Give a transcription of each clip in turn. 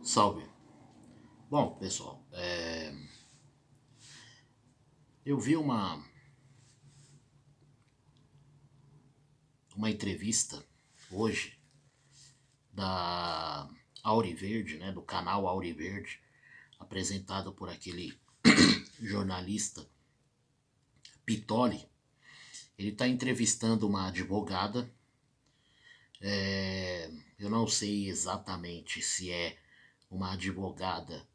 Salve. Bom, pessoal, eu vi uma entrevista hoje da Auriverde, né, do canal Auriverde, apresentado por aquele jornalista Pitoli. Ele está entrevistando uma advogada. Eu não sei exatamente se é uma advogada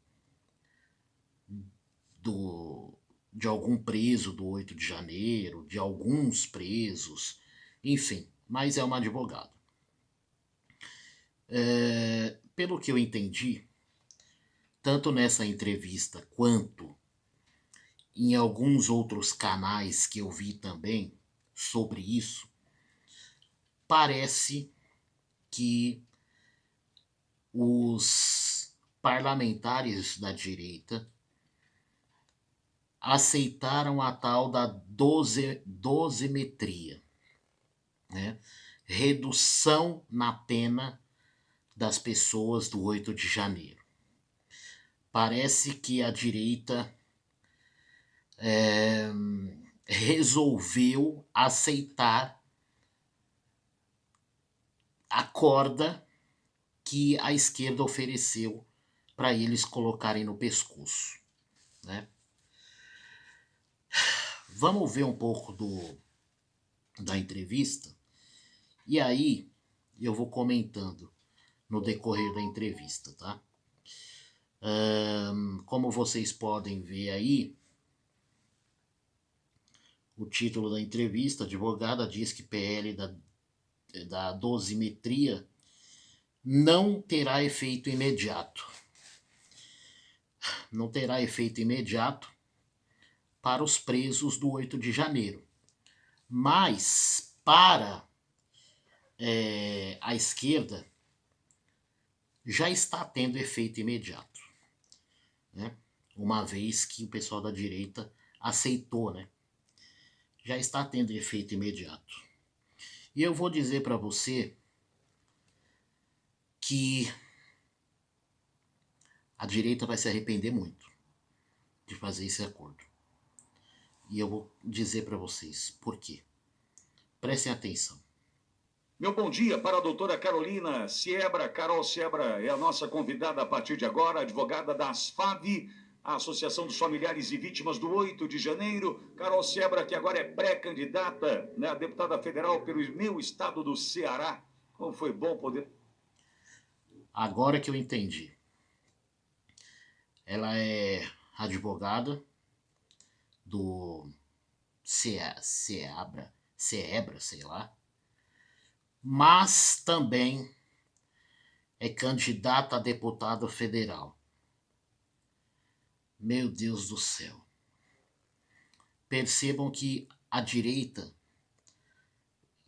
de algum preso do 8 de janeiro, de alguns presos, enfim, mas é uma advogada. Pelo que eu entendi, tanto nessa entrevista quanto em alguns outros canais que eu vi também sobre isso, parece que os parlamentares da direita aceitaram a tal da dosimetria, né? Redução na pena das pessoas do 8 de janeiro. Parece que a direita resolveu aceitar a corda que a esquerda ofereceu para eles colocarem no pescoço, né? Vamos ver um pouco da entrevista e aí eu vou comentando no decorrer da entrevista, tá? Como vocês podem ver aí, o título da entrevista, a advogada diz que PL da dosimetria não terá efeito imediato. Não terá efeito imediato para os presos do 8 de janeiro. Mas para a esquerda já está tendo efeito imediato, né? Uma vez que o pessoal da direita aceitou, né? Já está tendo efeito imediato. E eu vou dizer para você que a direita vai se arrepender muito de fazer esse acordo. E eu vou dizer para vocês por quê. Prestem atenção. Meu bom dia para a doutora Carolina Siebra. Carol Siebra é a nossa convidada a partir de agora, advogada da ASFAV, a Associação dos Familiares e Vítimas do 8 de janeiro. Carol Siebra, que agora é pré-candidata, né, a deputada federal pelo meu estado do Ceará. Como foi bom poder... Agora que eu entendi. Ela é advogada do Ceebra, sei lá, mas também é candidata a deputada federal. Meu Deus do céu. Percebam que a direita,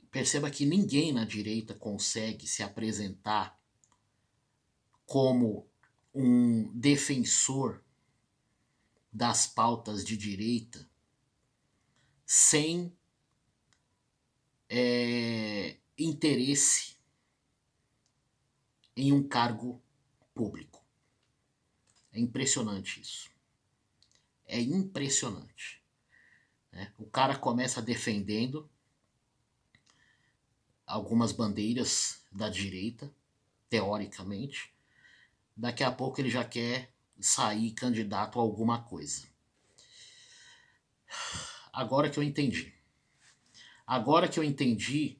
perceba que ninguém na direita consegue se apresentar como um defensor das pautas de direita sem interesse em um cargo público. É impressionante isso. É impressionante, né? O cara começa defendendo algumas bandeiras da direita, teoricamente. Daqui a pouco ele já quer sair candidato a alguma coisa. Agora que eu entendi. Agora que eu entendi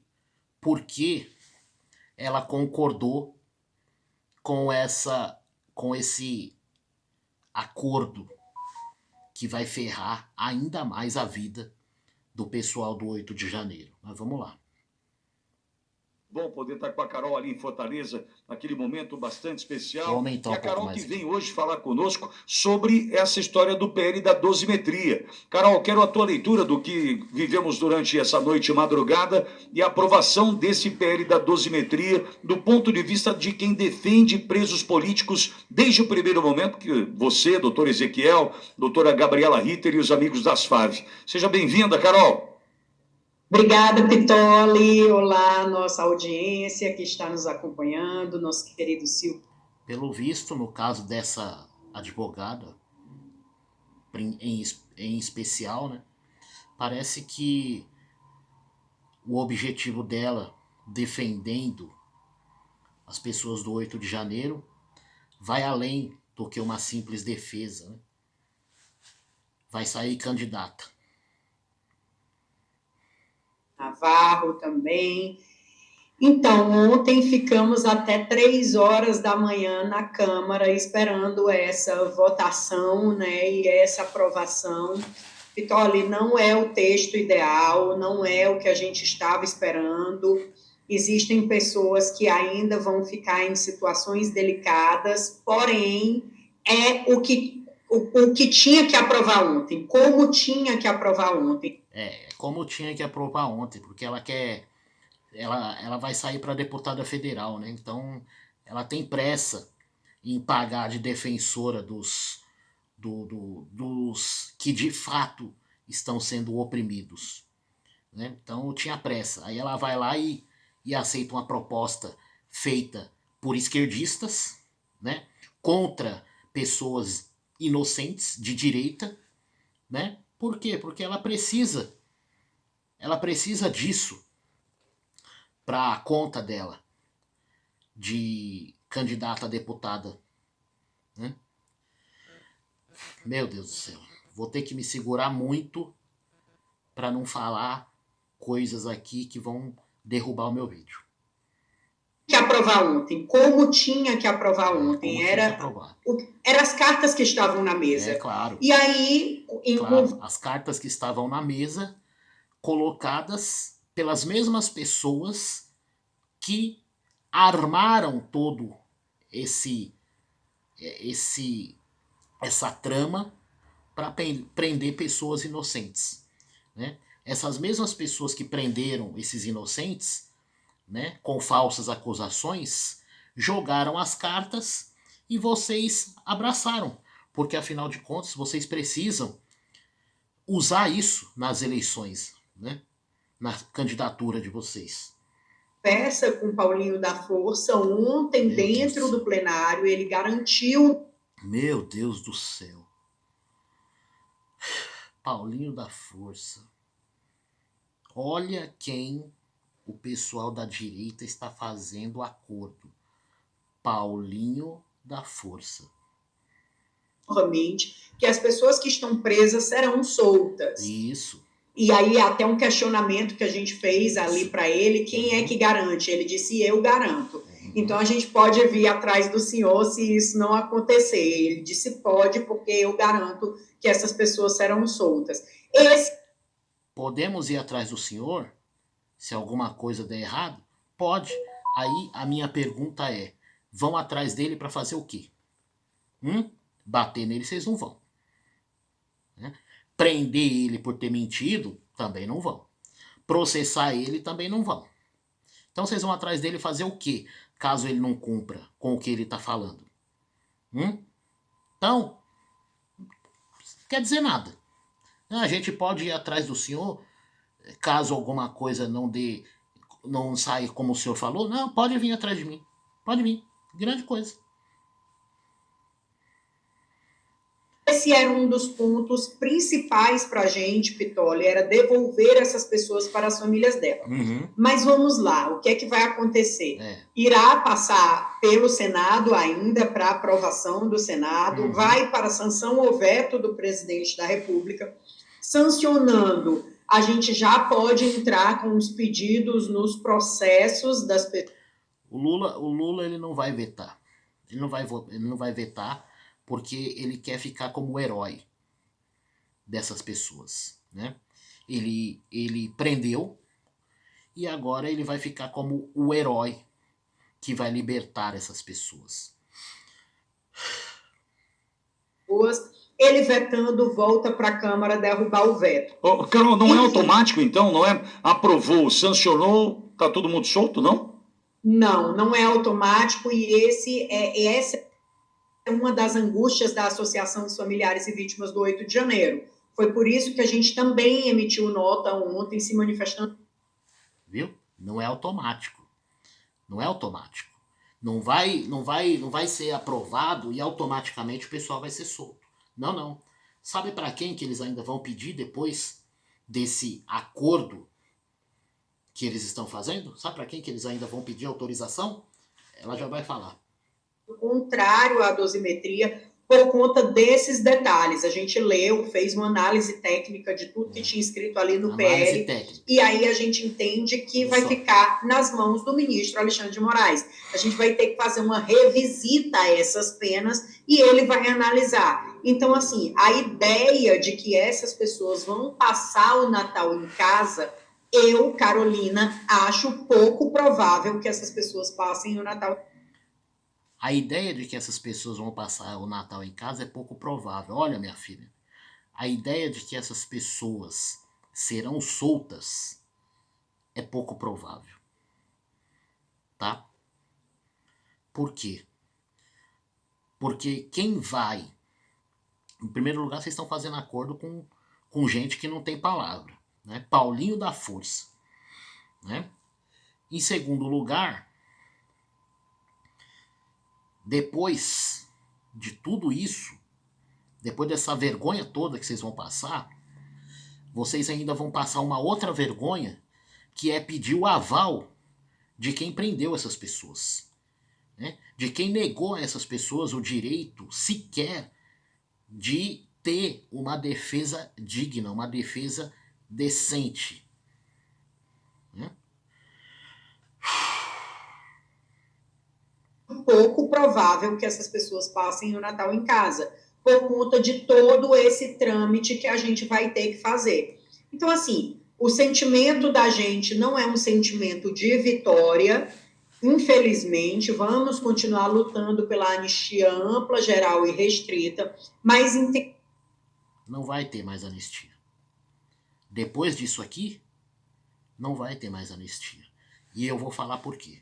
por que ela concordou com esse acordo que vai ferrar ainda mais a vida do pessoal do 8 de janeiro. Mas vamos lá. Bom poder estar com a Carol ali em Fortaleza, naquele momento bastante especial. Vou aumentar e a um pouco Carol mais que aqui. vem hoje falar conosco sobre essa história do PL da dosimetria. Carol, quero a tua leitura do que vivemos durante essa noite madrugada e a aprovação desse PL da dosimetria do ponto de vista de quem defende presos políticos desde o primeiro momento, que você, doutor Ezequiel, doutora Gabriela Ritter e os amigos das FAV. Seja bem-vinda, Carol. Obrigada, Pitoli. Olá, nossa audiência que está nos acompanhando, nosso querido Silvio Pelo visto, no caso dessa advogada, em especial, né, parece que o objetivo dela, defendendo as pessoas do 8 de janeiro, vai além do que uma simples defesa. Né? Vai sair candidata. Navarro também. Então, ontem ficamos até 3 horas da manhã na Câmara esperando essa votação, né, e essa aprovação. Pitoli, não é o texto ideal, não é o que a gente estava esperando. Existem pessoas que ainda vão ficar em situações delicadas, porém, é o que tinha que aprovar ontem, como tinha que aprovar ontem. Como tinha que aprovar ontem, porque ela quer. Ela vai sair para deputada federal, né? Então ela tem pressa em pagar de defensora dos que de fato estão sendo oprimidos. Né? Então tinha pressa. Aí ela vai lá e aceita uma proposta feita por esquerdistas, né? Contra pessoas inocentes de direita, né? Por quê? Porque ela precisa disso para a conta dela de candidata a deputada. Né? Meu Deus do céu. Vou ter que me segurar muito para não falar coisas aqui que vão derrubar o meu vídeo. Que aprovar ontem, como tinha que aprovar ontem, era as cartas que estavam na mesa. Claro. E aí, claro, as cartas que estavam na mesa colocadas pelas mesmas pessoas que armaram todo essa trama para prender pessoas inocentes. Né? Essas mesmas pessoas que prenderam esses inocentes, né, com falsas acusações, jogaram as cartas e vocês abraçaram, porque afinal de contas vocês precisam usar isso nas eleições, né, na candidatura de vocês. Conversa com Paulinho da Força ontem, meu dentro Deus do plenário, ele garantiu. Meu Deus do céu. Paulinho da Força. Olha quem o pessoal da direita está fazendo acordo. Paulinho da Força. Novamente, que as pessoas que estão presas serão soltas. Isso. E aí até um questionamento que a gente fez ali para ele, quem é que garante? Ele disse, eu garanto. Então a gente pode vir atrás do senhor se isso não acontecer. Ele disse, pode, porque eu garanto que essas pessoas serão soltas. Podemos ir atrás do senhor? Se alguma coisa der errado? Pode. Aí a minha pergunta é, vão atrás dele para fazer o quê? Bater nele vocês não vão. Né? Prender ele por ter mentido? Também não vão. Processar ele? Também não vão. Então vocês vão atrás dele fazer o quê? Caso ele não cumpra com o que ele está falando. Então, quer dizer nada. A gente pode ir atrás do senhor, caso alguma coisa não saia como o senhor falou. Não, pode vir atrás de mim. Pode vir. Grande coisa. Esse era um dos pontos principais para a gente, Pitoli, era devolver essas pessoas para as famílias dela. Mas vamos lá, o que é que vai acontecer? Irá passar pelo Senado ainda para aprovação do Senado, vai para a sanção ou veto do presidente da República. Sancionando, a gente já pode entrar com os pedidos nos processos das pessoas. O Lula ele não vai vetar. Ele não vai vetar porque ele quer ficar como o herói dessas pessoas, né? Ele prendeu e agora ele vai ficar como o herói que vai libertar essas pessoas. Ele vetando, volta para a Câmara derrubar o veto. Carol, não é automático então? Não é aprovou, sancionou, tá todo mundo solto, não? Não, não é automático e essa é uma das angústias da Associação dos Familiares e Vítimas do 8 de janeiro. Foi por isso que a gente também emitiu nota ontem se manifestando. Viu? Não é automático. Não é automático. Não vai ser aprovado e automaticamente o pessoal vai ser solto. Não, não. Sabe para quem que eles ainda vão pedir depois desse acordo que eles estão fazendo? Sabe para quem que eles ainda vão pedir autorização? Ela já vai falar. Contrário à dosimetria, por conta desses detalhes. A gente leu, fez uma análise técnica de tudo que tinha escrito ali no PL, técnica. E aí a gente entende que vai ficar nas mãos do ministro Alexandre de Moraes. A gente vai ter que fazer uma revisita a essas penas e ele vai analisar. Então, assim, a ideia de que essas pessoas vão passar o Natal em casa, eu, Carolina, acho pouco provável que essas pessoas passem o Natal. A ideia de que essas pessoas vão passar o Natal em casa é pouco provável. Olha, minha filha, a ideia de que essas pessoas serão soltas é pouco provável. Tá? Por quê? Porque quem vai... Em primeiro lugar, vocês estão fazendo acordo com gente que não tem palavra. Né? Paulinho da Força. Né? Em segundo lugar... Depois de tudo isso, depois dessa vergonha toda que vocês vão passar, vocês ainda vão passar uma outra vergonha, que é pedir o aval de quem prendeu essas pessoas. Né? De quem negou a essas pessoas o direito sequer de ter uma defesa digna, uma defesa decente. Né? Pouco provável que essas pessoas passem o Natal em casa, por conta de todo esse trâmite que a gente vai ter que fazer. Então, assim, o sentimento da gente não é um sentimento de vitória, infelizmente, vamos continuar lutando pela anistia ampla, geral e restrita, mas... Não vai ter mais anistia. Depois disso aqui, não vai ter mais anistia. E eu vou falar por quê.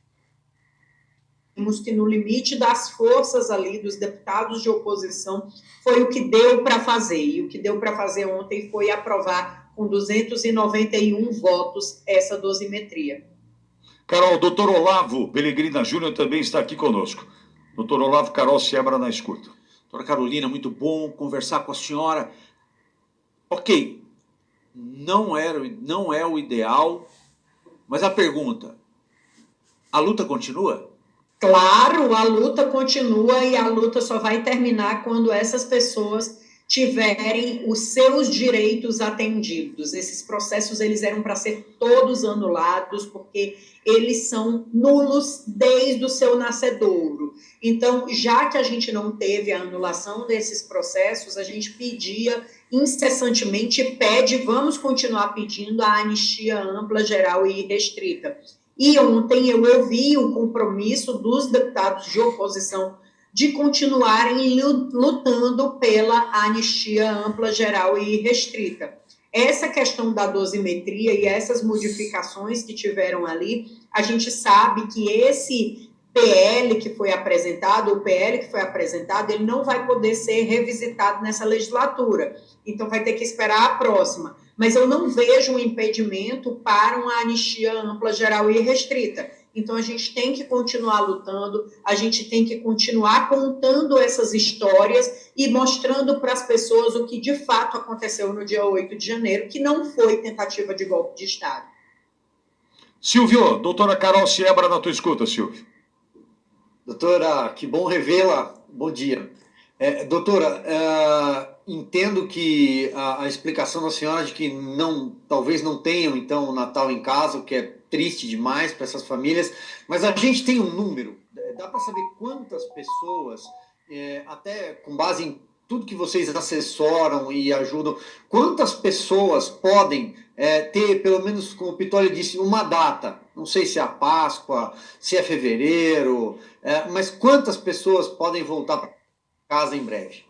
Que no limite das forças ali, dos deputados de oposição, foi o que deu para fazer. E o que deu para fazer ontem foi aprovar com 291 votos essa dosimetria. Carol, doutor Olavo Pellegrina Júnior também está aqui conosco. Doutor Olavo, Carol Seabra na escuta. Doutora Carolina, muito bom conversar com a senhora. Ok, não é o ideal, mas a pergunta, a luta continua? Claro, a luta continua e a luta só vai terminar quando essas pessoas tiverem os seus direitos atendidos. Esses processos eles eram para ser todos anulados, porque eles são nulos desde o seu nascedouro. Então, já que a gente não teve a anulação desses processos, a gente pedia incessantemente, vamos continuar pedindo a anistia ampla, geral e restrita. E ontem eu ouvi o compromisso dos deputados de oposição de continuarem lutando pela anistia ampla, geral e restrita. Essa questão da dosimetria e essas modificações que tiveram ali, a gente sabe que esse PL que foi apresentado, o PL que foi apresentado, ele não vai poder ser revisitado nessa legislatura. Então, vai ter que esperar a próxima. Mas eu não vejo um impedimento para uma anistia ampla, geral e restrita. Então, a gente tem que continuar lutando, a gente tem que continuar contando essas histórias e mostrando para as pessoas o que de fato aconteceu no dia 8 de janeiro, que não foi tentativa de golpe de Estado. Silvio, doutora Carol Seabra na tua escuta, Silvio. Doutora, que bom revê-la. Bom dia. Doutora, entendo que a explicação da senhora de que talvez não tenham, então, o Natal em casa, o que é triste demais para essas famílias, mas a gente tem um número. Dá para saber quantas pessoas, até com base em tudo que vocês assessoram e ajudam, quantas pessoas podem ter, pelo menos, como o Pitoli disse, uma data? Não sei se é a Páscoa, se é fevereiro, mas quantas pessoas podem voltar para casa em breve?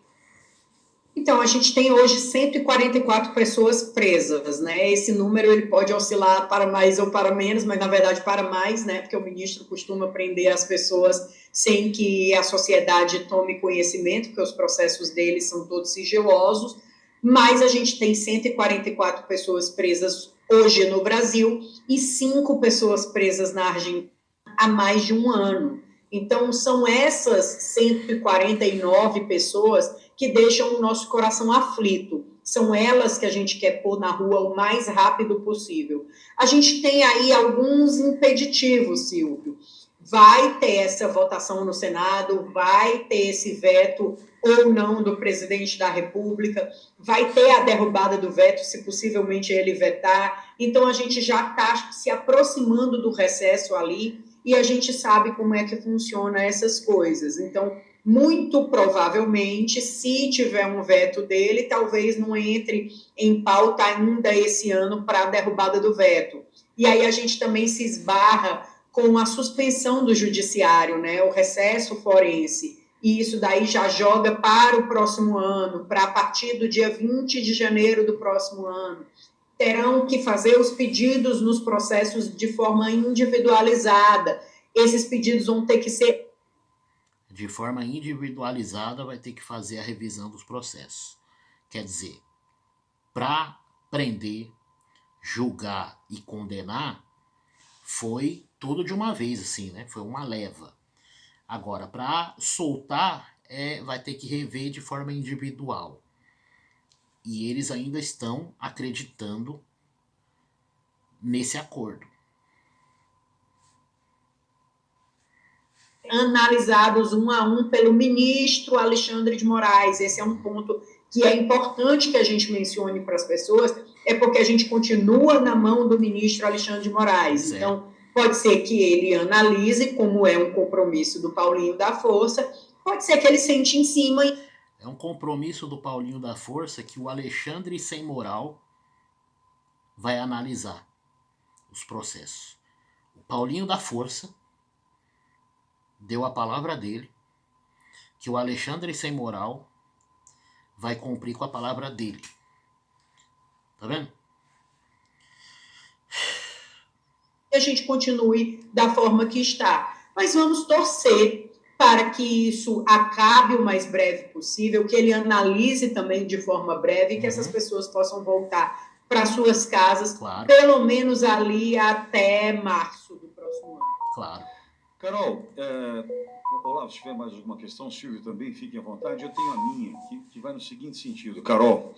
Então, a gente tem hoje 144 pessoas presas, né? Esse número ele pode oscilar para mais ou para menos, mas na verdade para mais, né? Porque o ministro costuma prender as pessoas sem que a sociedade tome conhecimento, porque os processos deles são todos sigilosos. Mas a gente tem 144 pessoas presas hoje no Brasil e 5 pessoas presas na Argentina há mais de um ano. Então, são essas 149 pessoas que deixam o nosso coração aflito. São elas que a gente quer pôr na rua o mais rápido possível. A gente tem aí alguns impeditivos, Silvio. Vai ter essa votação no Senado, vai ter esse veto ou não do presidente da República, vai ter a derrubada do veto, se possivelmente ele vetar. Então, a gente já está se aproximando do recesso ali e a gente sabe como é que funciona essas coisas. Então, muito provavelmente, se tiver um veto dele, talvez não entre em pauta ainda esse ano para a derrubada do veto. E aí a gente também se esbarra com a suspensão do judiciário, né, o recesso forense, e isso daí já joga para o próximo ano, para a partir do dia 20 de janeiro do próximo ano. Terão que fazer os pedidos nos processos de forma individualizada. Esses pedidos vão ter que ser... De forma individualizada, vai ter que fazer a revisão dos processos. Quer dizer, para prender, julgar e condenar, foi tudo de uma vez, assim, né? Foi uma leva. Agora, para soltar, vai ter que rever de forma individual. E eles ainda estão acreditando nesse acordo. Analisados um a um pelo ministro Alexandre de Moraes. Esse é um ponto que é importante que a gente mencione para as pessoas, é porque a gente continua na mão do ministro Alexandre de Moraes. Então, pode ser que ele analise, como é um compromisso do Paulinho da Força, pode ser que ele sente em cima. É um compromisso do Paulinho da Força que o Alexandre Sem Moral vai analisar os processos. O Paulinho da Força deu a palavra dele que o Alexandre Sem Moral vai cumprir com a palavra dele. Tá vendo? A gente continue da forma que está. Mas vamos torcer para que isso acabe o mais breve possível, que ele analise também de forma breve e que essas pessoas possam voltar para suas casas, claro, pelo menos ali até março do próximo ano. Claro. Carol, Olavo, se tiver mais alguma questão, Silvio também, fiquem à vontade. Eu tenho a minha, que vai no seguinte sentido. Carol,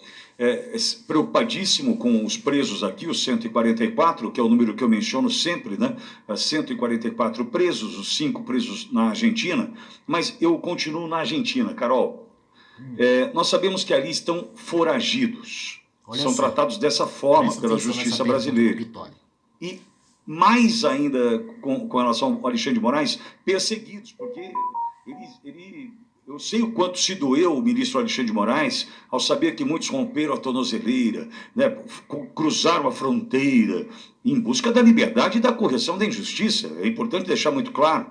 preocupadíssimo com os presos aqui, os 144, que é o número que eu menciono sempre, né? 144 presos, os 5 presos na Argentina, mas eu continuo na Argentina, Carol. Nós sabemos que ali estão foragidos. São tratados dessa forma pela justiça brasileira. E mais ainda com relação ao Alexandre de Moraes, perseguidos, porque eu sei o quanto se doeu o ministro Alexandre de Moraes ao saber que muitos romperam a tornozeleira, né, cruzaram a fronteira em busca da liberdade e da correção da injustiça. É importante deixar muito claro.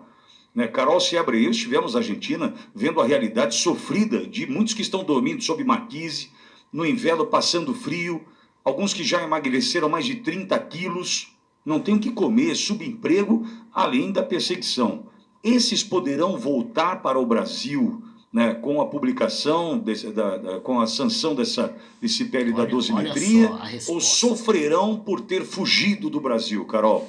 Né, Carol Seabra e eu estivemos na Argentina vendo a realidade sofrida de muitos que estão dormindo sob marquise, no inverno passando frio, alguns que já emagreceram mais de 30 quilos, não tem o que comer, subemprego, além da perseguição. Esses poderão voltar para o Brasil, né, com a publicação, com a sanção desse PL da dosimetria, ou sofrerão por ter fugido do Brasil, Carol?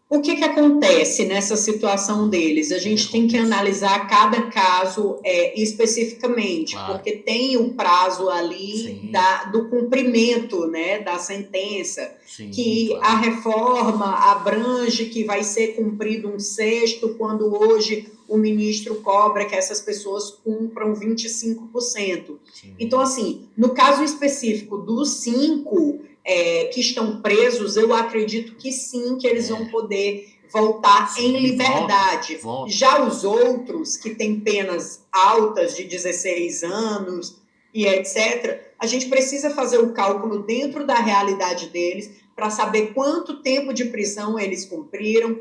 O que acontece nessa situação deles? A gente tem que analisar cada caso especificamente, claro, porque tem o prazo ali do cumprimento, né, da sentença, que claro, a reforma abrange que vai ser cumprido 1/6, quando hoje o ministro cobra que essas pessoas cumpram 25%. Então, assim, no caso específico dos 5... que estão presos, eu acredito que sim, que eles vão poder voltar em liberdade. Volta. Já os outros, que têm penas altas de 16 anos e etc., a gente precisa fazer o cálculo dentro da realidade deles para saber quanto tempo de prisão eles cumpriram,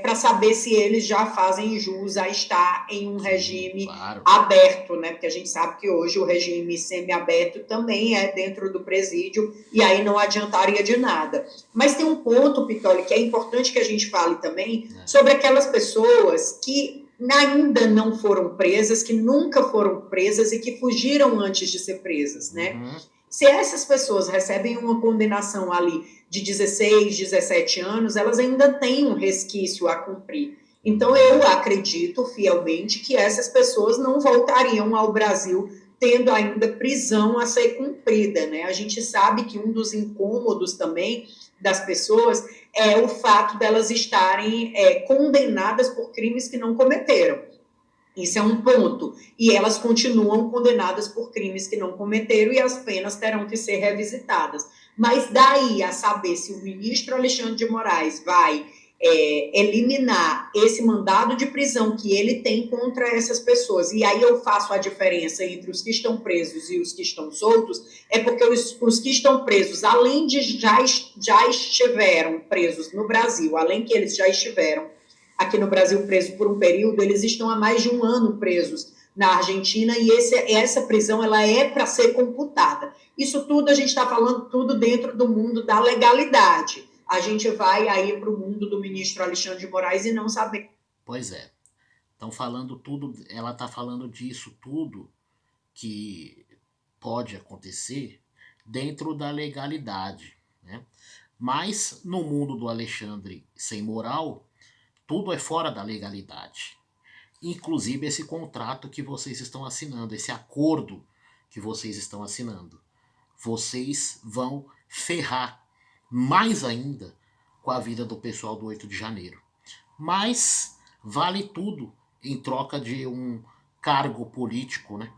para saber se eles já fazem jus a estar em um regime aberto, né? Porque a gente sabe que hoje o regime semiaberto também é dentro do presídio, e aí não adiantaria de nada. Mas tem um ponto, Pitoli, que é importante que a gente fale também sobre aquelas pessoas que ainda não foram presas, que nunca foram presas e que fugiram antes de ser presas, né? Se essas pessoas recebem uma condenação ali de 16, 17 anos, elas ainda têm um resquício a cumprir. Então, eu acredito fielmente que essas pessoas não voltariam ao Brasil tendo ainda prisão a ser cumprida, né? A gente sabe que um dos incômodos também das pessoas é o fato delas estarem condenadas por crimes que não cometeram. Isso é um ponto. E elas continuam condenadas por crimes que não cometeram e as penas terão que ser revisitadas. Mas daí a saber se o ministro Alexandre de Moraes vai eliminar esse mandado de prisão que ele tem contra essas pessoas, e aí eu faço a diferença entre os que estão presos e os que estão soltos, é porque os que estão presos, além de já estiveram presos no Brasil, além que eles já estiveram aqui no Brasil presos por um período, eles estão há mais de um ano presos na Argentina, e essa prisão ela é para ser computada. Isso tudo a gente está falando tudo dentro do mundo da legalidade. A gente vai aí para o mundo do ministro Alexandre de Moraes e não saber. Pois é. Estão falando tudo, ela está falando disso tudo que pode acontecer dentro da legalidade, né? Mas no mundo do Alexandre sem moral, tudo é fora da legalidade. Inclusive esse contrato que vocês estão assinando, esse acordo que vocês estão assinando. Vocês vão ferrar mais ainda com a vida do pessoal do 8 de janeiro. Mas vale tudo em troca de um cargo político, né?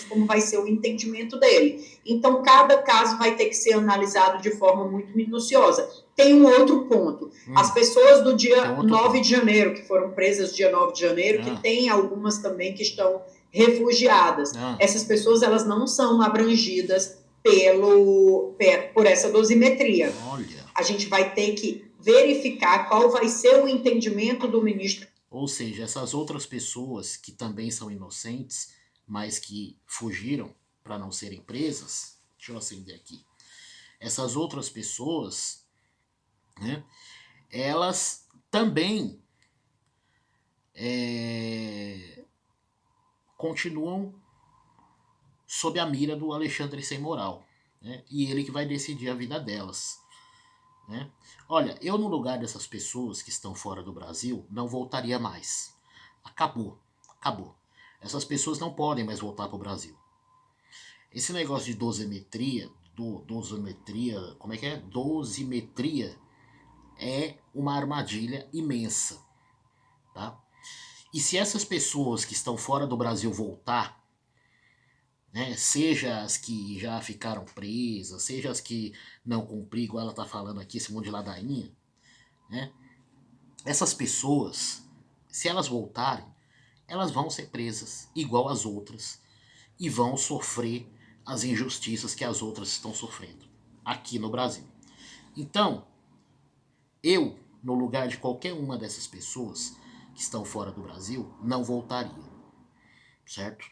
Como vai ser o entendimento dele. Então, cada caso vai ter que ser analisado de forma muito minuciosa. Tem um outro ponto. As pessoas do dia 9 de janeiro, que foram presas dia 9 de janeiro, que tem algumas também que estão refugiadas. Essas pessoas, elas não são abrangidas por essa dosimetria. Olha. A gente vai ter que verificar qual vai ser o entendimento do ministro. Ou seja, essas outras pessoas que também são inocentes, mas que fugiram para não serem presas, deixa eu acender aqui, essas outras pessoas, né, elas também continuam sob a mira do Alexandre sem moral, né, e ele que vai decidir a vida delas, né. Olha, eu no lugar dessas pessoas que estão fora do Brasil, não voltaria mais. Acabou. Essas pessoas não podem mais voltar para o Brasil. Esse negócio de dosimetria, como é que é? Dosimetria é uma armadilha imensa, tá? E se essas pessoas que estão fora do Brasil voltar, né, seja as que já ficaram presas, seja as que não cumpriram, igual ela tá falando aqui, esse monte de ladainha, né? Essas pessoas, se elas voltarem, elas vão ser presas igual as outras e vão sofrer as injustiças que as outras estão sofrendo aqui no Brasil. Então, eu, no lugar de qualquer uma dessas pessoas que estão fora do Brasil, não voltaria. Certo?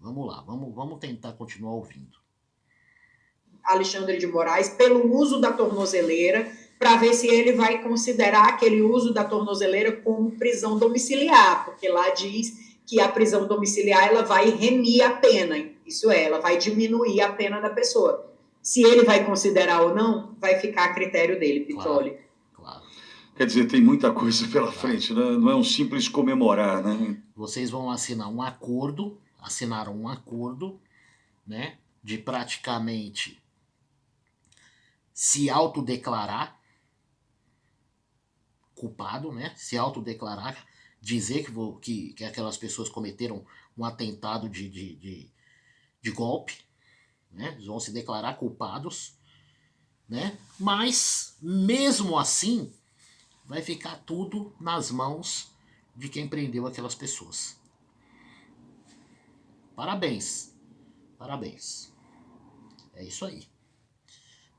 Vamos lá, vamos tentar continuar ouvindo. Alexandre de Moraes, pelo uso da tornozeleira, para ver se ele vai considerar aquele uso da tornozeleira como prisão domiciliar, porque lá diz que a prisão domiciliar ela vai remir a pena, isso é, ela vai diminuir a pena da pessoa. Se ele vai considerar ou não, vai ficar a critério dele, Pizzoli. Claro. Quer dizer, tem muita coisa pela frente, né? Não é um simples comemorar, né? Vocês vão assinar um acordo, assinaram um acordo, né, de praticamente se autodeclarar culpado, né? Se autodeclarar, dizer que aquelas pessoas cometeram um atentado de golpe, né? Eles vão se declarar culpados, né? Mas, mesmo assim, vai ficar tudo nas mãos de quem prendeu aquelas pessoas. Parabéns. É isso aí.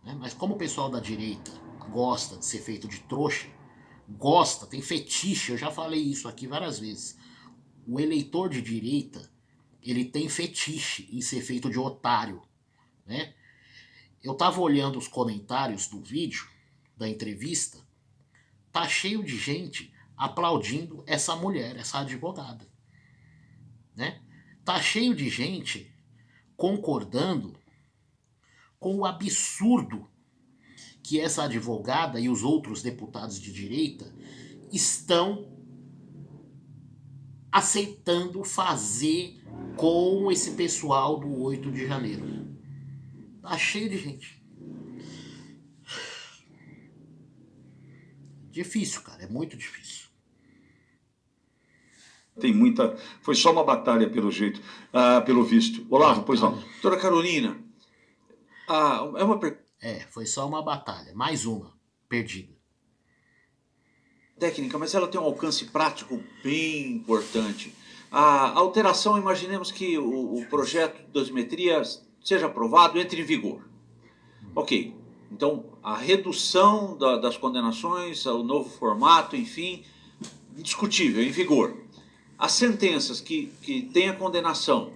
Né? Mas como o pessoal da direita gosta de ser feito de trouxa, tem fetiche, eu já falei isso aqui várias vezes. O eleitor de direita, ele tem fetiche em ser feito de otário, né? Eu tava olhando os comentários do vídeo, da entrevista, tá cheio de gente aplaudindo essa mulher, essa advogada, né? Tá cheio de gente concordando com o absurdo que essa advogada e os outros deputados de direita estão aceitando fazer com esse pessoal do 8 de janeiro. Tá cheio de gente. Difícil, cara, é muito difícil. Tem muita. Foi só uma batalha, pelo jeito, pelo visto. Olavo, pois não. Doutora Carolina, é uma pergunta foi só uma batalha. Mais uma perdida. técnica, mas ela tem um alcance prático bem importante. A alteração, imaginemos que o projeto de dosimetria seja aprovado, entre em vigor. Ok, então a redução das condenações, o novo formato, enfim, indiscutível, em vigor. As sentenças que têm a condenação,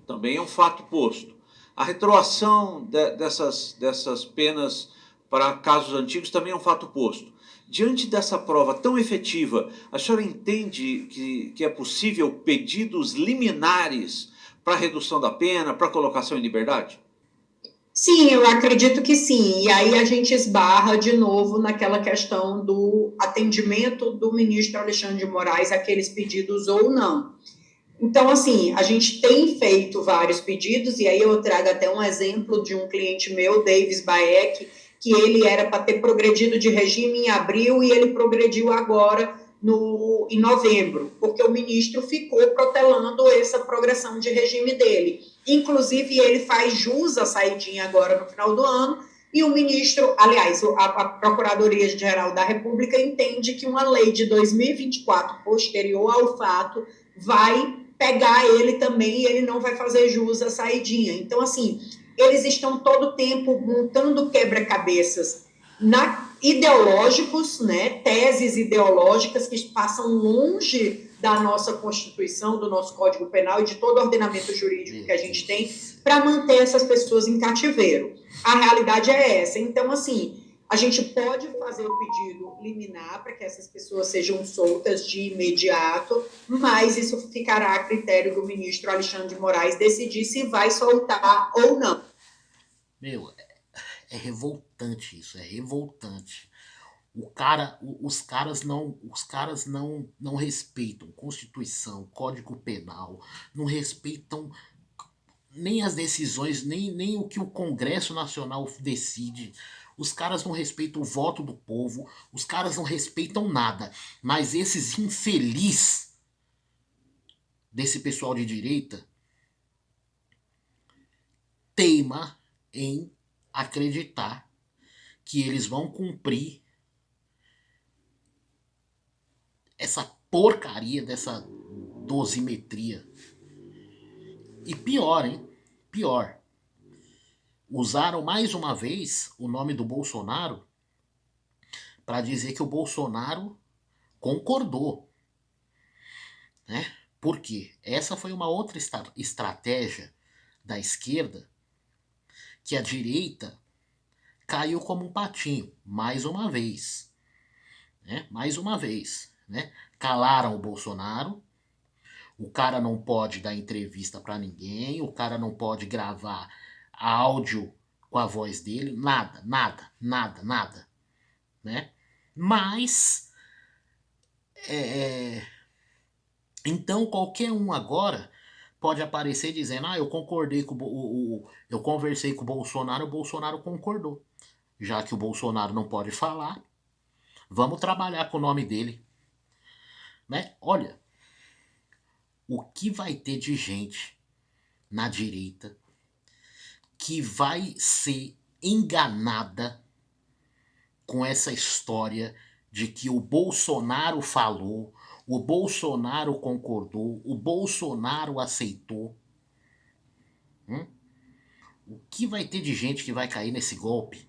também é um fato posto. A retroação dessas penas para casos antigos também é um fato posto. Diante dessa prova tão efetiva, a senhora entende que é possível pedidos liminares para redução da pena, para colocação em liberdade? Sim, eu acredito que sim. E aí a gente esbarra de novo naquela questão do atendimento do ministro Alexandre de Moraes àqueles pedidos ou não. Então, assim, a gente tem feito vários pedidos, e aí eu trago até um exemplo de um cliente meu, Davis Baek, que ele era para ter progredido de regime em abril e ele progrediu agora em novembro, porque o ministro ficou protelando essa progressão de regime dele. Inclusive, ele faz jus à saidinha agora no final do ano, e o ministro, aliás, a Procuradoria-Geral da República entende que uma lei de 2024, posterior ao fato, vai pegar ele também e ele não vai fazer jus à saidinha. Então, assim, eles estão todo o tempo montando quebra-cabeças ideológicos, né, teses ideológicas que passam longe da nossa Constituição, do nosso Código Penal e de todo o ordenamento jurídico que a gente tem para manter essas pessoas em cativeiro. A realidade é essa. Então, assim, a gente pode fazer o pedido liminar para que essas pessoas sejam soltas de imediato, mas isso ficará a critério do ministro Alexandre de Moraes decidir se vai soltar ou não. Meu, é revoltante isso, é revoltante. Os caras não respeitam Constituição, Código Penal, não respeitam nem as decisões, nem o que o Congresso Nacional decide. Os caras não respeitam o voto do povo, os caras não respeitam nada. Mas esses infelizes desse pessoal de direita teima em acreditar que eles vão cumprir essa porcaria dessa dosimetria. E pior, hein? Pior. Usaram mais uma vez o nome do Bolsonaro para dizer que o Bolsonaro concordou. Né? Por quê? Essa foi uma outra estratégia da esquerda que a direita caiu como um patinho, mais uma vez. Né? Mais uma vez. Né? Calaram o Bolsonaro. O cara não pode dar entrevista para ninguém, o cara não pode gravar áudio com a voz dele, nada, né? Mas então qualquer um agora pode aparecer dizendo: eu concordei com eu conversei com o Bolsonaro concordou. Já que o Bolsonaro não pode falar, vamos trabalhar com o nome dele, né? Olha, o que vai ter de gente na direita que vai ser enganada com essa história de que o Bolsonaro falou, o Bolsonaro concordou, o Bolsonaro aceitou. O que vai ter de gente que vai cair nesse golpe?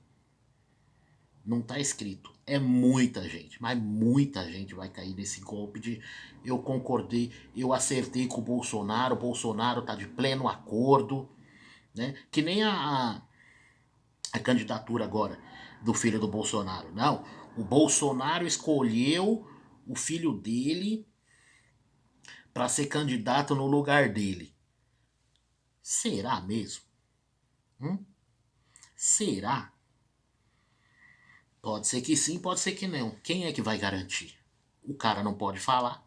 Não está escrito. É muita gente, mas muita gente vai cair nesse golpe de eu concordei, eu acertei com o Bolsonaro tá de pleno acordo, né? Que nem a candidatura agora do filho do Bolsonaro. Não, o Bolsonaro escolheu o filho dele para ser candidato no lugar dele. Será mesmo? Será? Pode ser que sim, pode ser que não. Quem é que vai garantir? O cara não pode falar,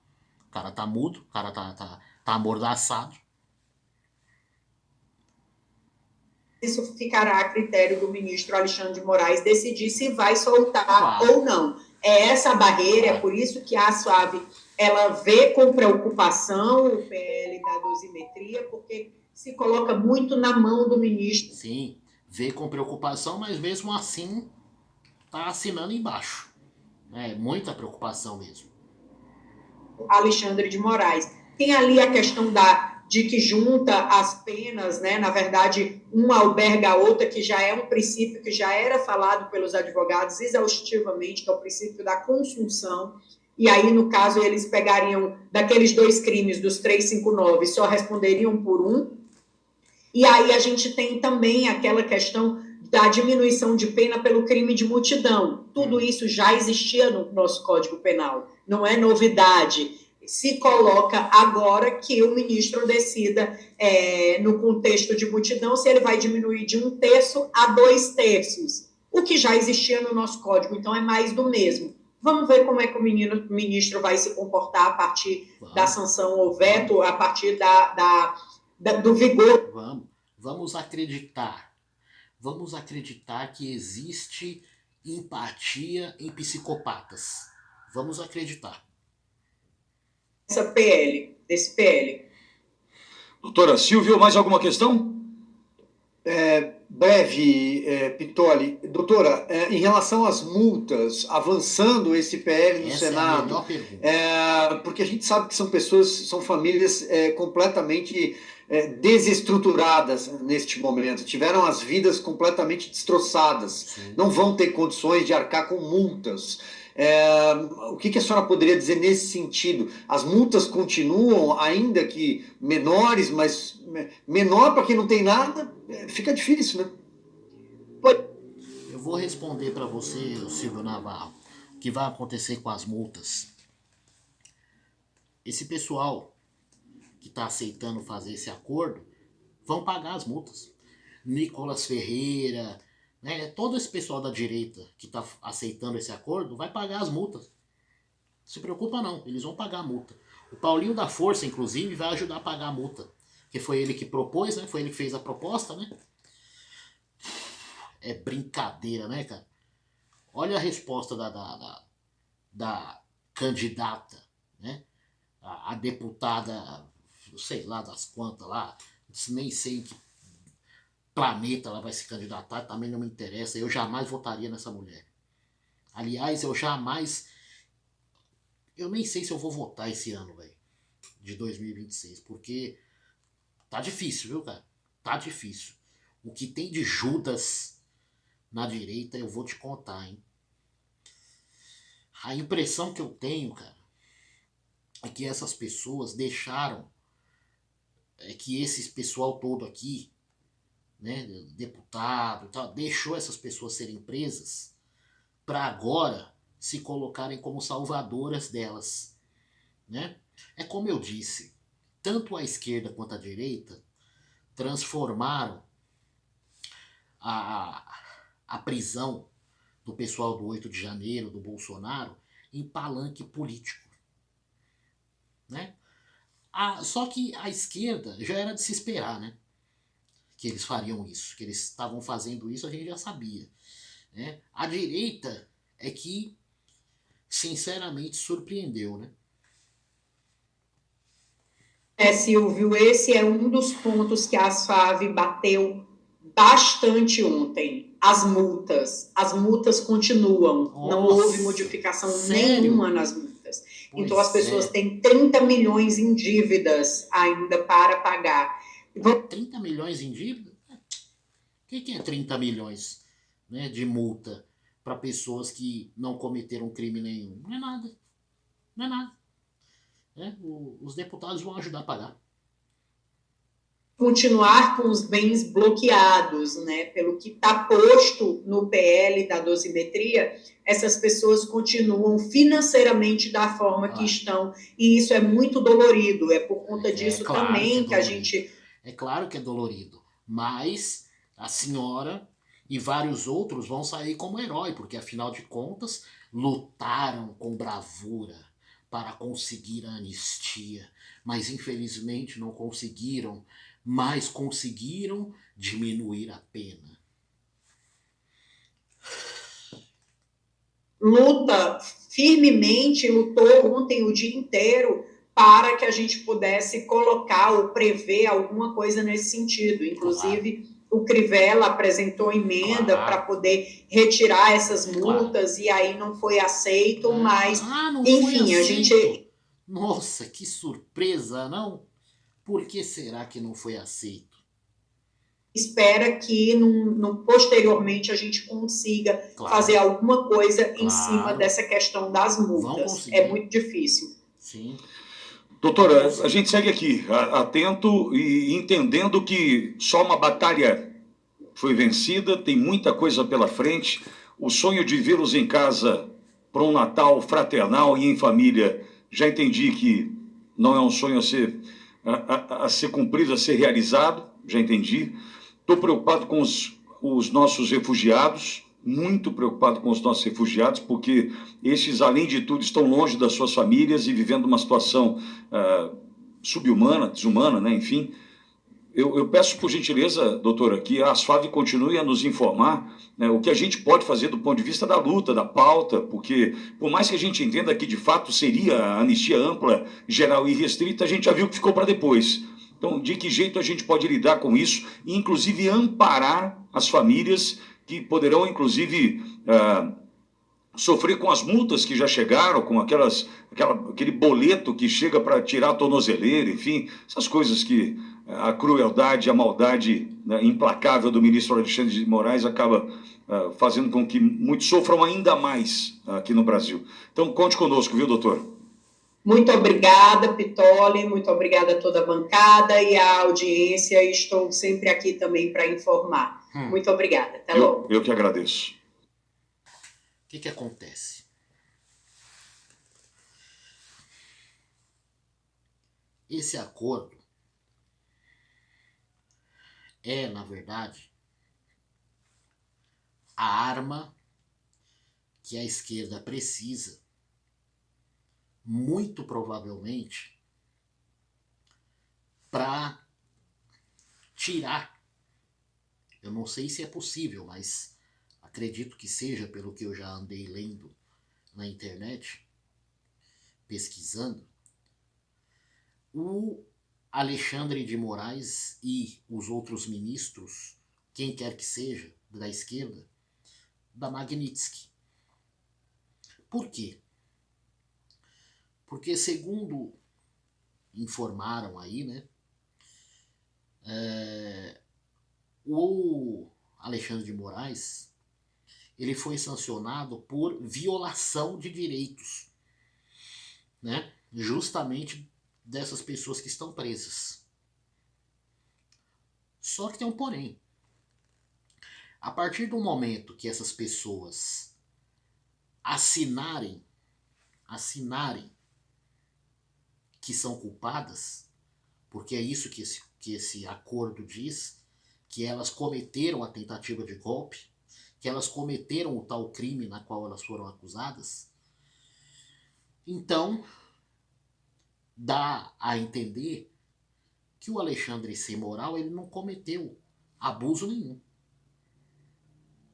o cara tá mudo, o cara tá amordaçado. Isso ficará a critério do ministro Alexandre de Moraes decidir se vai soltar Claro. ou não. É essa a barreira, é por isso que a ASFAV ela vê com preocupação o PL da dosimetria, porque se coloca muito na mão do ministro. Sim, vê com preocupação, mas mesmo assim tá assinando embaixo. É muita preocupação mesmo. Alexandre de Moraes. Tem ali a questão de que junta as penas, né? Na verdade, uma alberga a outra, que já é um princípio que já era falado pelos advogados exaustivamente, que é o princípio da consunção. E aí, no caso, eles pegariam daqueles 2 crimes, dos 359, só responderiam por um. E aí a gente tem também aquela questão da diminuição de pena pelo crime de multidão. Tudo isso já existia no nosso Código Penal, não é novidade. Se coloca agora que o ministro decida, no contexto de multidão, se ele vai diminuir de 1/3 a 2/3, o que já existia no nosso Código, então é mais do mesmo. Vamos ver como é que o ministro vai se comportar a partir da sanção ou veto, a partir do vigor. Vamos acreditar. Vamos acreditar que existe empatia em psicopatas. Vamos acreditar. Desse PL. Doutora Silvia, mais alguma questão? Breve, Pitoli. Doutora, em relação às multas, avançando esse PL no Essa Senado, é a melhor pergunta. porque a gente sabe que são famílias completamente desestruturadas neste momento, tiveram as vidas completamente destroçadas, Sim. não vão ter condições de arcar com multas. O que a senhora poderia dizer nesse sentido? As multas continuam, ainda que menores, mas menor para quem não tem nada, fica difícil, né? Eu vou responder para você, Silvio Navarro, o que vai acontecer com as multas. Esse pessoal que está aceitando fazer esse acordo vão pagar as multas. Nicolas Ferreira, né, todo esse pessoal da direita que está aceitando esse acordo vai pagar as multas. Não se preocupa não, eles vão pagar a multa. O Paulinho da Força, inclusive, vai ajudar a pagar a multa. Porque foi ele que propôs, né? Foi ele que fez a proposta, né? É brincadeira, né, cara? Olha a resposta da candidata, né? A deputada, sei lá das quantas lá, nem sei em que planeta ela vai se candidatar, também não me interessa, eu jamais votaria nessa mulher. Aliás, eu nem sei se eu vou votar esse ano, velho, de 2026, porque tá difícil, viu, cara? Tá difícil. O que tem de Judas na direita, eu vou te contar, hein? A impressão que eu tenho, cara, é que essas pessoas deixaram, que esse pessoal todo aqui, né, deputado e tal, deixou essas pessoas serem presas para agora se colocarem como salvadoras delas, né? É como eu disse, tanto a esquerda quanto a direita transformaram a prisão do pessoal do 8 de janeiro, do Bolsonaro, em palanque político, né? Só que a esquerda já era de se esperar, né? Que eles fariam isso, que eles estavam fazendo isso, a gente já sabia, né? A direita é que, sinceramente, surpreendeu, né? Silvio, esse é um dos pontos que a ASFAV bateu bastante ontem. As multas continuam. Nossa, não houve modificação sério? nenhuma nas multas. Pois então, as pessoas é. têm 30 milhões em dívidas ainda para pagar. 30 milhões em dívida? O que é 30 milhões, né, de multa para pessoas que não cometeram crime nenhum? Não é nada. Não é nada. Os deputados vão ajudar a pagar. Continuar com os bens bloqueados, né? Pelo que está posto no PL da dosimetria, essas pessoas continuam financeiramente da forma que estão, e isso é muito dolorido. É por conta disso claro também que é que a gente... É claro que é dolorido, mas a senhora E vários outros vão sair como herói, porque afinal de contas lutaram com bravura para conseguir a anistia, mas infelizmente não conseguiram, mas conseguiram diminuir a pena. Luta firmemente, lutou ontem o dia inteiro para que a gente pudesse colocar ou prever alguma coisa nesse sentido. Inclusive, o Crivella apresentou emenda para poder retirar essas multas e aí não foi aceito, mas não enfim, foi a gente... Nossa, que surpresa, não? Por que será que não foi aceito? Espera que posteriormente a gente consiga fazer alguma coisa em cima dessa questão das multas. É muito difícil. Sim. Doutora, a gente segue aqui, atento e entendendo que só uma batalha foi vencida, tem muita coisa pela frente. O sonho de vê-los em casa para um Natal fraternal e em família, já entendi que não é um sonho a ser cumprido, a ser realizado, já entendi. Estou preocupado com os nossos refugiados, muito preocupado com os nossos refugiados, porque estes, além de tudo, estão longe das suas famílias e vivendo uma situação subhumana, desumana, né? Enfim. Eu peço, por gentileza, doutora, que a ASFAV continue a nos informar, né, o que a gente pode fazer do ponto de vista da luta, da pauta, porque, por mais que a gente entenda que, de fato, seria a anistia ampla, geral e restrita, a gente já viu que ficou para depois. Então, de que jeito a gente pode lidar com isso e, inclusive, amparar as famílias que poderão, inclusive, sofrer com as multas que já chegaram, com aquele boleto que chega para tirar a tornozeleira, enfim, essas coisas que a crueldade, a maldade, né, implacável do ministro Alexandre de Moraes acaba fazendo com que muitos sofram ainda mais aqui no Brasil. Então, conte conosco, viu, doutor? Muito obrigada, Pitoli, muito obrigada a toda a bancada e a audiência. Estou sempre aqui também para informar. Muito obrigada. Até logo. Eu que agradeço. O que acontece? Esse acordo é, na verdade, a arma que a esquerda precisa, muito provavelmente, para tirar. Eu não sei se é possível, mas acredito que seja, pelo que eu já andei lendo na internet, pesquisando, o Alexandre de Moraes e os outros ministros, quem quer que seja, da esquerda, da Magnitsky. Por quê? Porque, segundo informaram aí, né, o Alexandre de Moraes, ele foi sancionado por violação de direitos, né, justamente dessas pessoas que estão presas. Só que tem um porém. A partir do momento que essas pessoas assinarem que são culpadas, porque é isso que esse acordo diz, que elas cometeram a tentativa de golpe, que elas cometeram o tal crime na qual elas foram acusadas, então dá a entender que o Alexandre C. Moral ele não cometeu abuso nenhum.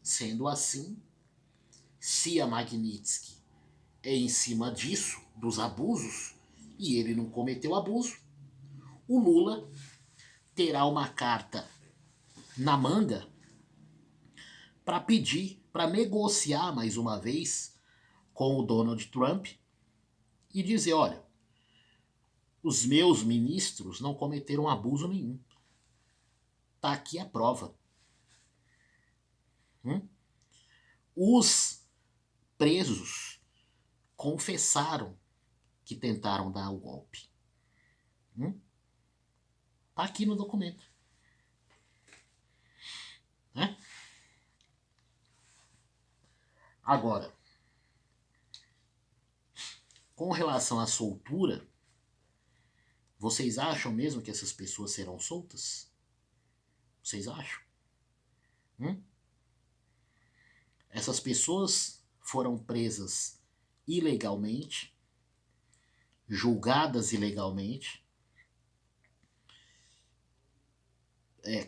Sendo assim, se a Magnitsky é em cima disso, dos abusos, e ele não cometeu abuso, o Lula terá uma carta na manga para pedir, para negociar mais uma vez com o Donald Trump e dizer, olha, os meus ministros não cometeram abuso nenhum. Tá aqui a prova. Os presos confessaram que tentaram dar o golpe. Tá aqui no documento. Né? Agora, com relação à soltura, vocês acham mesmo que essas pessoas serão soltas? Vocês acham? Essas pessoas foram presas ilegalmente, julgadas ilegalmente,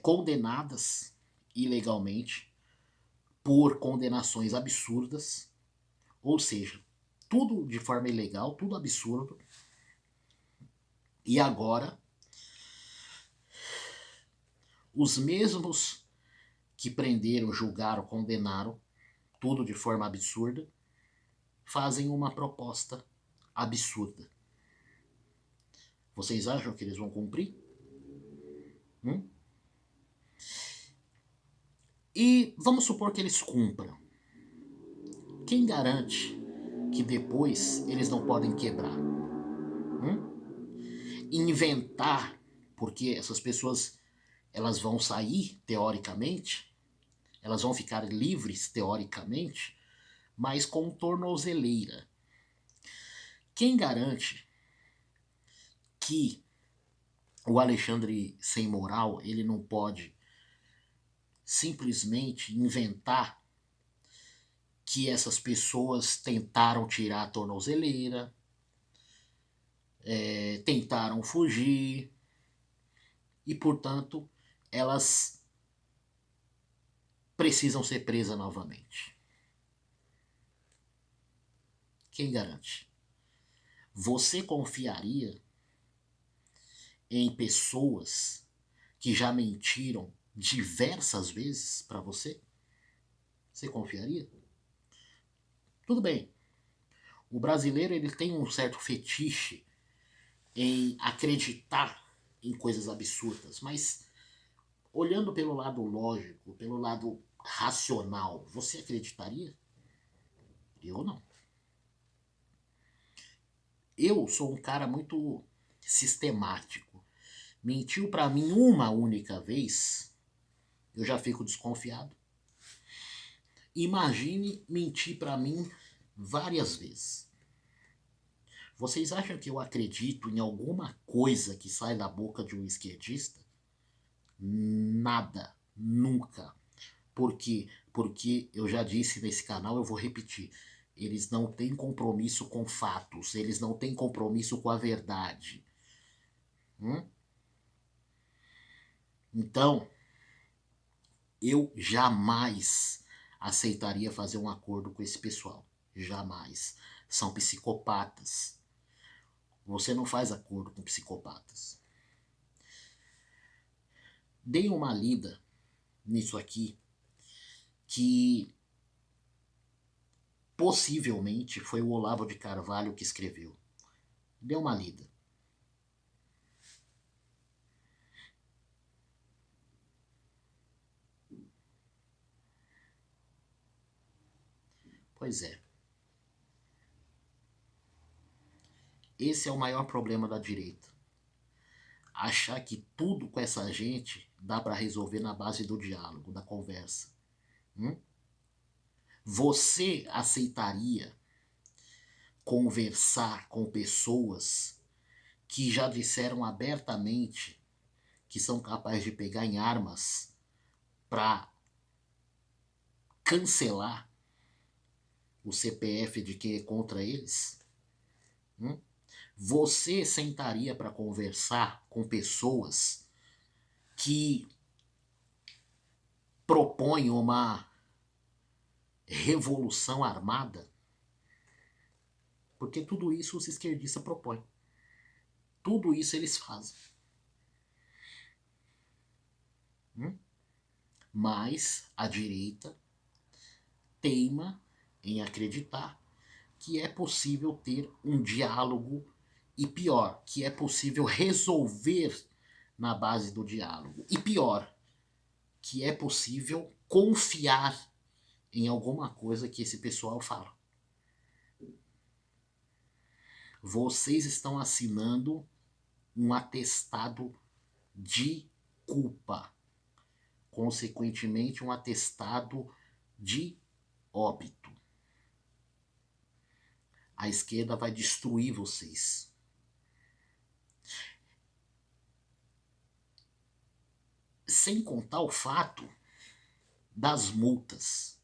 condenadas ilegalmente por condenações absurdas, ou seja, tudo de forma ilegal, tudo absurdo. E agora, os mesmos que prenderam, julgaram, condenaram, tudo de forma absurda, fazem uma proposta absurda. Vocês acham que eles vão cumprir? E vamos supor que eles cumpram. Quem garante que depois eles não podem quebrar? Inventar, porque essas pessoas elas vão sair teoricamente, elas vão ficar livres teoricamente, mas com tornozeleira. Quem garante que o Alexandre Sem Moral ele não pode simplesmente inventar que essas pessoas tentaram tirar a tornozeleira, tentaram fugir e, portanto, elas precisam ser presas novamente. Quem garante? Você confiaria em pessoas que já mentiram diversas vezes para você? Você confiaria? Tudo bem. O brasileiro ele tem um certo fetiche em acreditar em coisas absurdas, mas olhando pelo lado lógico, pelo lado racional, você acreditaria? Eu não. Eu sou um cara muito sistemático. Mentiu para mim uma única vez, eu já fico desconfiado. Imagine mentir para mim várias vezes. Vocês acham que eu acredito em alguma coisa que sai da boca de um esquerdista? Nada, nunca. Por quê? Porque eu já disse nesse canal, eu vou repetir. Eles não têm compromisso com fatos, eles não têm compromisso com a verdade. Então, eu jamais aceitaria fazer um acordo com esse pessoal. Jamais. São psicopatas. Você não faz acordo com psicopatas. Dei uma lida nisso aqui, que possivelmente foi o Olavo de Carvalho que escreveu. Dê uma lida. Pois é. Esse é o maior problema da direita. Achar que tudo com essa gente dá para resolver na base do diálogo, da conversa. Você aceitaria conversar com pessoas que já disseram abertamente que são capazes de pegar em armas para cancelar o CPF de quem é contra eles? Você sentaria para conversar com pessoas que propõem uma revolução armada? Porque tudo isso os esquerdistas propõem. Tudo isso eles fazem. Mas a direita teima em acreditar que é possível ter um diálogo e pior, que é possível resolver na base do diálogo. E pior, que é possível confiar em alguma coisa que esse pessoal fala. Vocês estão assinando um atestado de culpa. Consequentemente, um atestado de óbito. A esquerda vai destruir vocês. Sem contar o fato das multas.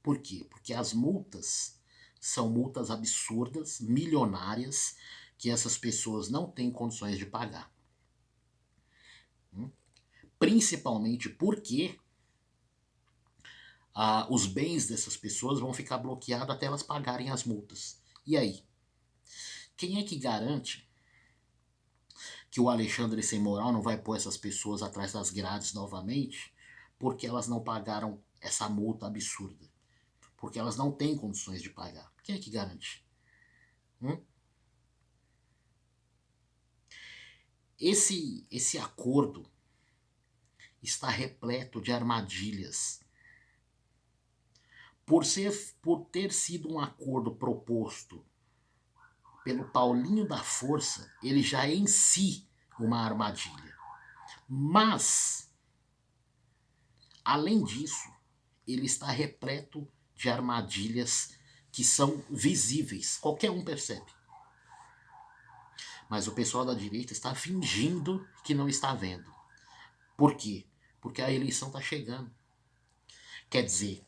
Por quê? Porque as multas são multas absurdas, milionárias, que essas pessoas não têm condições de pagar. Principalmente porque os bens dessas pessoas vão ficar bloqueados até elas pagarem as multas. E aí? Quem é que garante que o Alexandre Sem Moral não vai pôr essas pessoas atrás das grades novamente porque elas não pagaram essa multa absurda? Porque elas não têm condições de pagar. Quem é que garante? Esse acordo está repleto de armadilhas. Por ter sido um acordo proposto pelo Paulinho da Força, ele já é em si uma armadilha. Mas, além disso, ele está repleto de armadilhas que são visíveis. Qualquer um percebe. Mas o pessoal da direita está fingindo que não está vendo. Por quê? Porque a eleição está chegando. Quer dizer,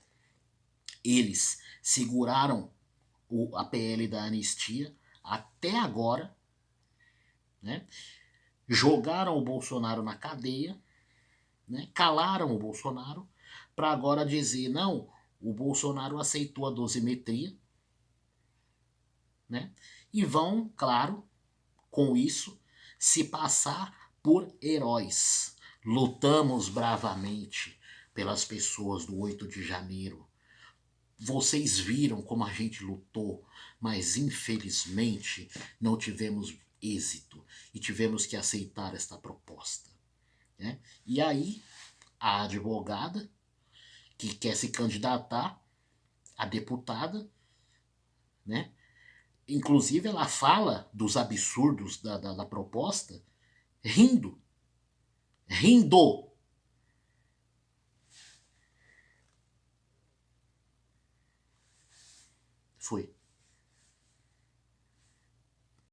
eles seguraram a PL da anistia até agora, né? Jogaram o Bolsonaro na cadeia, né? Calaram o Bolsonaro, para agora dizer, não, o Bolsonaro aceitou a dosimetria, né? E vão, claro, com isso, se passar por heróis. Lutamos bravamente pelas pessoas do 8 de janeiro. Vocês viram como a gente lutou, mas infelizmente não tivemos êxito e tivemos que aceitar esta proposta. Né? E aí, a advogada, que quer se candidatar a deputada, né? Inclusive ela fala dos absurdos da proposta rindo. Foi.